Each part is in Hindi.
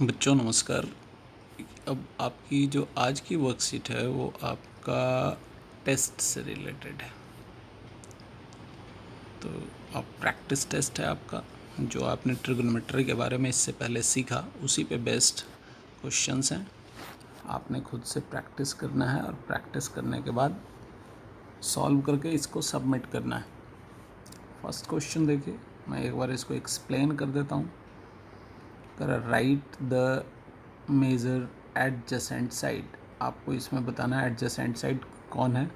बच्चों नमस्कार। अब आपकी जो आज की वर्कशीट है वो आपका टेस्ट से रिलेटेड है। तो अब प्रैक्टिस टेस्ट है आपका, जो आपने ट्रिग्नोमेट्री के बारे में इससे पहले सीखा उसी पे बेस्ड क्वेश्चंस हैं। आपने खुद से प्रैक्टिस करना है और प्रैक्टिस करने के बाद सॉल्व करके इसको सबमिट करना है। फर्स्ट क्वेश्चन देखिए, मैं एक बार इसको एक्सप्लेन कर देता हूँ। Write the measure adjacent side, आपको इसमें बताना है एडजेसेंट साइड कौन है,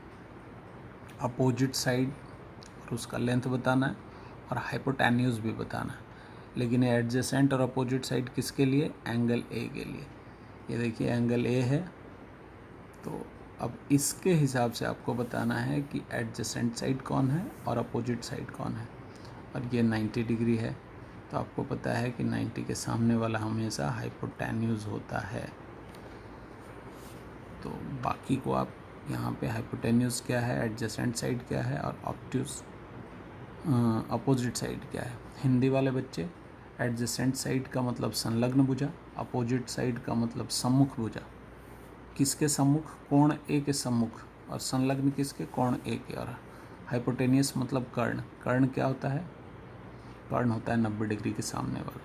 अपोजिट साइड और उसका लेंथ बताना है, और हाइपोटेन्यूज भी बताना है। लेकिन ये एडजेसेंट और अपोजिट साइड किसके लिए? एंगल ए के लिए। ये देखिए एंगल ए है, तो अब इसके हिसाब से आपको बताना है कि एडजेसेंट साइड कौन है और अपोजिट साइड कौन है। और ये 90 डिग्री है, तो आपको पता है कि 90 के सामने वाला हमेशा हाइपोटेन्यूज होता है। तो बाकी को आप यहाँ पे हाइपोटेन्यूज क्या है, एडजेसेंट साइड क्या है और ऑब्ट्यूज अपोजिट साइड क्या है। हिंदी वाले बच्चे, एडजेसेंट साइड का मतलब संलग्न भुजा, अपोजिट साइड का मतलब सम्मुख भुजा। किसके सम्मुख? कोण ए के सम्मुख, और संलग्न किसके? कोण ए के। और हाइपोटेनियस मतलब कर्ण। कर्ण क्या होता है? कर्ण होता है 90 डिग्री के सामने वाला।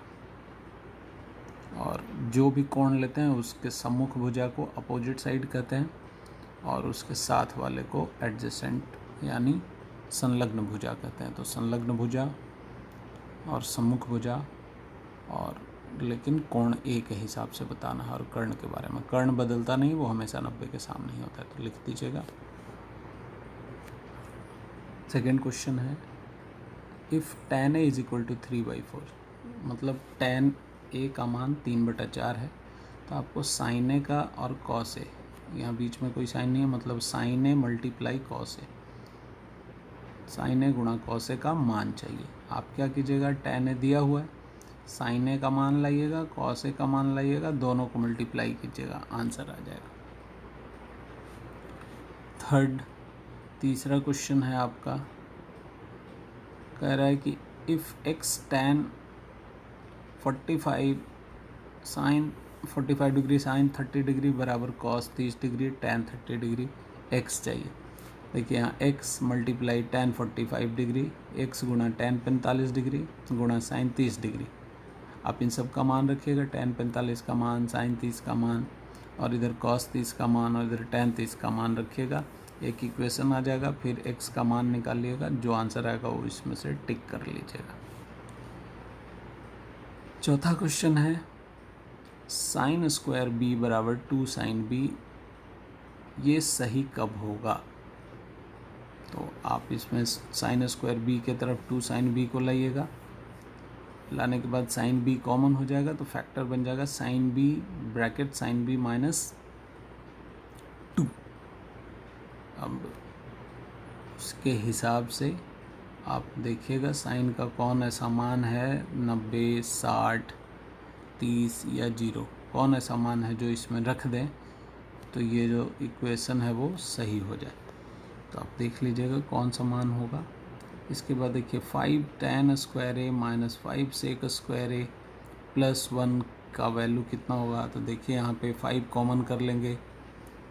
और जो भी कोण लेते हैं उसके सम्मुख भुजा को अपोजिट साइड कहते हैं, और उसके साथ वाले को एडजेसेंट यानी संलग्न भुजा कहते हैं। तो संलग्न भुजा और सम्मुख भुजा, और लेकिन कोण ए के हिसाब से बताना है। और कर्ण के बारे में, कर्ण बदलता नहीं, वो हमेशा 90 के सामने ही होता है। तो लिख दीजिएगा। सेकेंड क्वेश्चन है, if tan a is equal to 3/4, मतलब tan a का मान 3/4 है, तो आपको sin a का और cos a, यहाँ बीच में कोई साइन नहीं है, मतलब sin a multiply cos a, sin a गुणा cos a का मान चाहिए। आप क्या कीजिएगा, tan a दिया हुआ है, sin a का मान लाइएगा, cos a का मान लाइएगा, दोनों को मल्टीप्लाई कीजिएगा, आंसर आ जाएगा। तीसरा क्वेश्चन है आपका, कह रहा है कि if x tan 45 sine 45 degree sine 30 degree बराबर cos 30 degree tan 30 degree, x चाहिए। देखिए यहाँ x multiply tan 45 degree, x गुणा tan 45 डिग्री गुणा साइन 30 डिग्री। आप इन सब का मान रखिएगा, tan 45 का मान, साइन 30 का मान, और इधर cos 30 का मान, और इधर tan 30 का मान रखिएगा। एक इक्वेशन आ जाएगा, फिर x का मान निकालिएगा, जो आंसर आएगा वो इसमें से टिक कर लीजिएगा। चौथा क्वेश्चन है, साइन स्क्वायर b बराबर 2 साइन b, ये सही कब होगा? तो आप इसमें साइन स्क्वायर b के तरफ 2 साइन b को लाइएगा, लाने के बाद साइन b कॉमन हो जाएगा, तो फैक्टर बन जाएगा sine b bracket sine b minus 2। अब उसके हिसाब से आप देखिएगा साइन का कौन ऐसा मान है, 90, 60, 30 या 0, कौन ऐसा मान है जो इसमें रख दें तो ये जो इक्वेशन है वो सही हो जाए। तो आप देख लीजिएगा कौन सा मान होगा। इसके बाद देखिए 5 tan स्क्वायर ए माइनस 5 सेक स्क्वायर ए प्लस 1 का वैल्यू कितना होगा? तो देखिए यहाँ पे 5 कॉमन कर लेंगे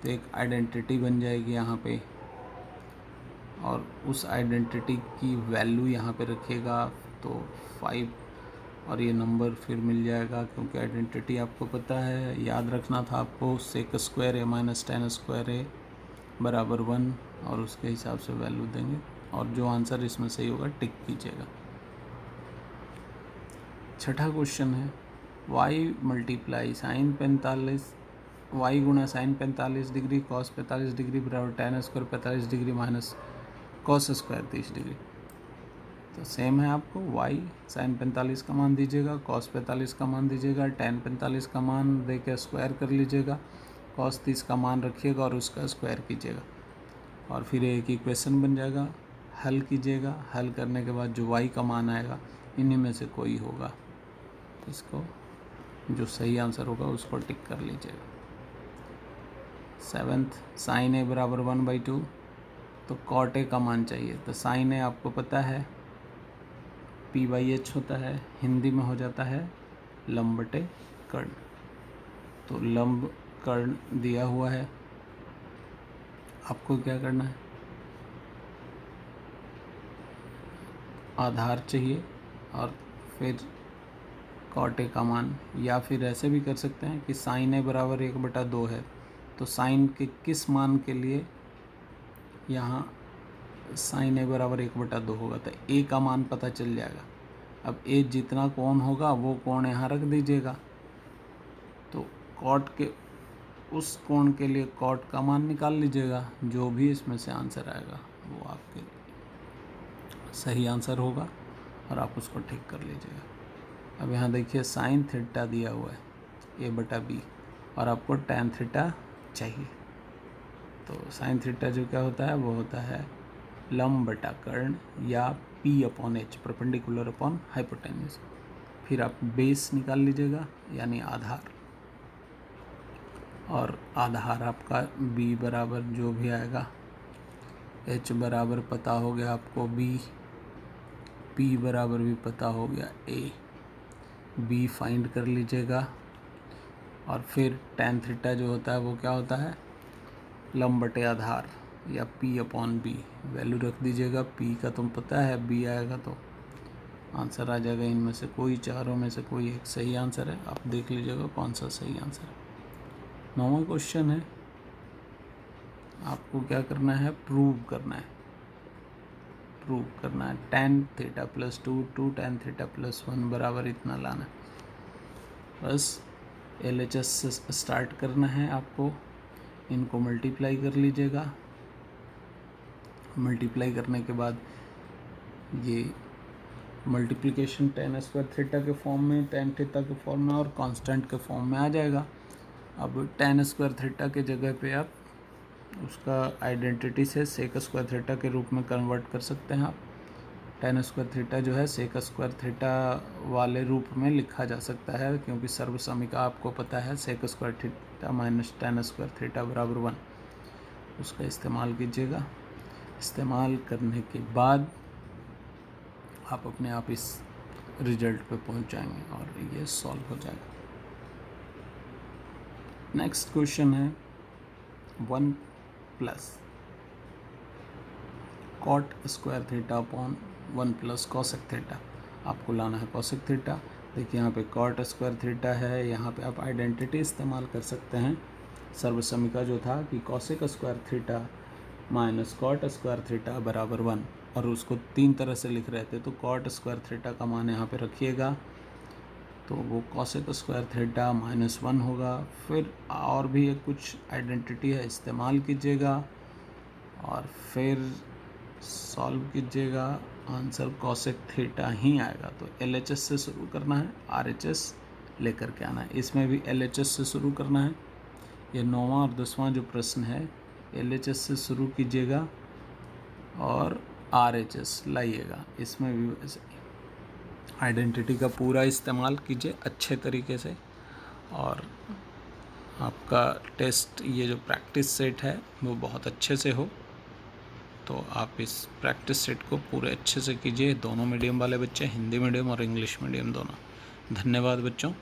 तो एक आइडेंटिटी बन जाएगी यहाँ पे, और उस आइडेंटिटी की वैल्यू यहाँ पे रखिएगा, तो 5 और ये नंबर फिर मिल जाएगा, क्योंकि आइडेंटिटी आपको पता है, याद रखना था आपको, सेक स्क्वायर ए माइनस tan स्क्वायर ए बराबर 1, और उसके हिसाब से वैल्यू देंगे, और जो आंसर इसमें सही होगा टिक कीजिएगा। छठा क्वेश्चन है, y मल्टीप्लाई साइन 45 y गुणा साइन 45 डिग्री कॉस 45 डिग्री बराबर tan square 45 degree minus cos square 30 degree. तो सेम है, आपको y साइन 45 का मान दीजिएगा, कॉस 45 का मान दीजिएगा, tan 45 का मान दे के स्क्वायर कर लीजिएगा, कॉस 30 का मान रखिएगा और उसका स्क्वायर कीजिएगा, और फिर एक इक्वेशन बन जाएगा। हल कीजिएगा, हल करने के बाद जो y का मान आएगा इन्हीं में से कोई होगा, इसको जो सही आंसर होगा उसको टिक कर लीजिएगा। 7th, साइन ए बराबर 1/2, तो कॉट ए का मान चाहिए। तो साइन ए आपको पता है p/h होता है, हिंदी में हो जाता है लंब बटे कर्ण। तो लंब कर्ण दिया हुआ है, आपको क्या करना है, आधार चाहिए और फिर कॉट ए का मान, या फिर ऐसे भी कर सकते हैं कि साइन ए बराबर 1/2 है, तो साइन के किस मान के लिए यहाँ साइन ए बराबर 1/2 होगा, तो ए का मान पता चल जाएगा। अब ए जितना कोण होगा वो कोण यहाँ रख दीजिएगा, तो कॉट के उस कोण के लिए कॉट का मान निकाल लीजिएगा, जो भी इसमें से आंसर आएगा वो आपके सही आंसर होगा और आप उसको ठीक कर लीजिएगा। अब यहाँ देखिए साइन थीटा दिया हुआ है a/b और आपको tan थीटा चाहिए, तो साइन थीटा जो क्या होता है वो होता है लंब बटा कर्ण या p/h परपेंडिकुलर अपॉन हाइपोटेन्यूज। फिर आप बेस निकाल लीजिएगा यानी आधार, और आधार आपका b बराबर जो भी आएगा, h बराबर पता हो गया आपको b, p बराबर भी पता हो गया a, b फाइंड कर लीजिएगा। और फिर tan थीटा जो होता है वो क्या होता है, लंब बटे आधार या p/b, वैल्यू रख दीजिएगा। p का तुम पता है, b आएगा तो आंसर आ जाएगा। इनमें से कोई चारों में से कोई एक सही आंसर है, आप देख लीजिएगा कौन सा सही आंसर है। 9वां क्वेश्चन है, आपको क्या करना है, प्रूव करना है। tan theta plus 2 tan theta plus 1 बराबर इतना लाना है। बस LHS से स्टार्ट करना है आपको, इनको मल्टीप्लाई कर लीजिएगा। मल्टीप्लाई करने के बाद ये मल्टीप्लिकेशन tan² थीटा के फॉर्म में, tan थीटा के फॉर्म में और कांस्टेंट के फॉर्म में आ जाएगा। अब tan² थीटा के जगह पे आप उसका आइडेंटिटी से sec² थीटा के रूप में कन्वर्ट कर सकते हैं। आप tan² थीटा जो है sec² थीटा वाले रूप में लिखा जा सकता है, क्योंकि सर्वसमीका आपको पता है sec² theta minus tan² theta बराबर 1, उसका इस्तेमाल कीजिएगा। इस्तेमाल करने के बाद आप अपने आप इस रिजल्ट पे पहुंच जाएंगे और ये सॉल्व हो जाएगा। नेक्स्ट क्वेश्चन है 1 plus cot square theta upon 1 plus cosec theta. आपको लाना है कॉसेक थीटा। देखिए यहाँ पे कॉट स्क्वायर थीटा है, यहाँ पे आप आइडेंटिटी इस्तेमाल कर सकते हैं। सर्वसमीका जो था कि cosec square theta minus cot square theta बराबर 1, और उसको 3 तरह से लिख रहे थे, तो कॉट स्क्वायर थीटा का मान यहाँ पे रखिएगा, तो वो कॉसेक स्क्वायर थीटा -1 होगा। फिर और भी एक कुछ आइडेंटिटी है, इस्तेमाल कीजिएगा और फिर सॉल्व कीजिएगा, आंसर कॉसेक थीटा ही आएगा। तो LHS से शुरू करना है, RHS लेकर के आना है। इसमें भी LHS से शुरू करना है। ये 9वां और 10वां जो प्रश्न है LHS से शुरू कीजिएगा और RHS लाइएगा। इसमें भी वैसे आइडेंटिटी का पूरा इस्तेमाल कीजिए अच्छे तरीके से, और आपका टेस्ट ये जो प्रैक्टिस सेट है वो बहुत अच्छे से हो। तो आप इस प्रैक्टिस सेट को पूरे अच्छे से कीजिए, दोनों मीडियम वाले बच्चे, हिंदी मीडियम और इंग्लिश मीडियम दोनों। धन्यवाद बच्चों।